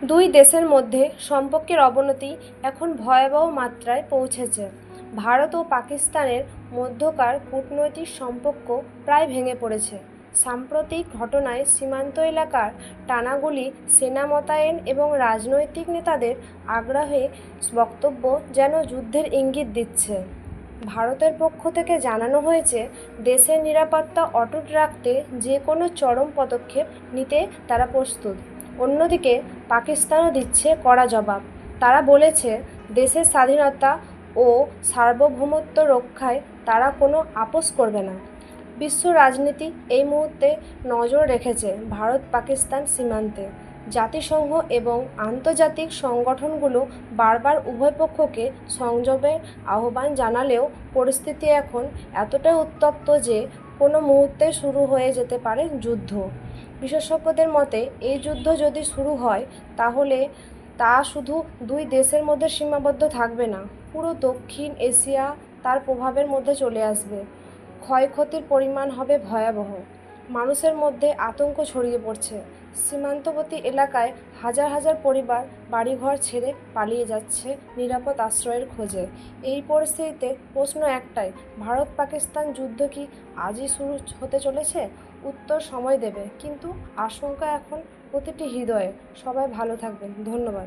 দুই দেশের মধ্যে সম্পর্কের অবনতি এখন ভয়াবহ মাত্রায় পৌঁছেছে। ভারত ও পাকিস্তানের মধ্যকার কূটনৈতিক সম্পর্ক প্রায় ভেঙে পড়েছে। সাম্প্রতিক ঘটনায় সীমান্ত এলাকার টানাগুলি, সেনা মোতায়েন এবং রাজনৈতিক নেতাদের আগ্রহে বক্তব্য যেন যুদ্ধের ইঙ্গিত দিচ্ছে। ভারতের পক্ষ থেকে জানানো হয়েছে, দেশের নিরাপত্তা অটুট রাখতে যে কোনো চরম পদক্ষেপ নিতে তারা প্রস্তুত। অন্যদিকে পাকিস্তানও দিচ্ছে কড়া জবাব। তারা বলেছে, দেশের স্বাধীনতা ও সার্বভৌমত্ব রক্ষায় তারা কোনো আপোস করবে না। বিশ্ব রাজনীতি এই মুহূর্তে নজর রেখেছে ভারত পাকিস্তান সীমান্তে। জাতিসংঘ এবং আন্তর্জাতিক সংগঠনগুলো বারবার উভয় পক্ষকে সংযমের আহ্বান জানালেও পরিস্থিতি এখন এতটাই উত্তপ্ত যে কোনো মুহূর্তে শুরু হয়ে যেতে পারে যুদ্ধ। বিশেষজ্ঞদের মতে, এই যুদ্ধ যদি শুরু হয় তাহলে তা শুধু দুই দেশের মধ্যে সীমাবদ্ধ থাকবে না, পুরো দক্ষিণ এশিয়া তার প্রভাবের মধ্যে চলে আসবে। ক্ষয়ক্ষতির পরিমাণ হবে ভয়াবহ। মানুষের মধ্যে আতঙ্ক ছড়িয়ে পড়ছে। সীমান্তবর্তী এলাকায় হাজার হাজার পরিবার বাড়িঘর ছেড়ে পালিয়ে যাচ্ছে নিরাপদ আশ্রয়ের খোঁজে। এই পরিস্থিতিতে প্রশ্ন একটাই, ভারত পাকিস্তান যুদ্ধ কি আজই শুরু হতে চলেছে? উত্তর সময় দেবে, কিন্তু আশঙ্কা এখন প্রতিটি হৃদয়ে। সবাই ভালো থাকবেন। ধন্যবাদ।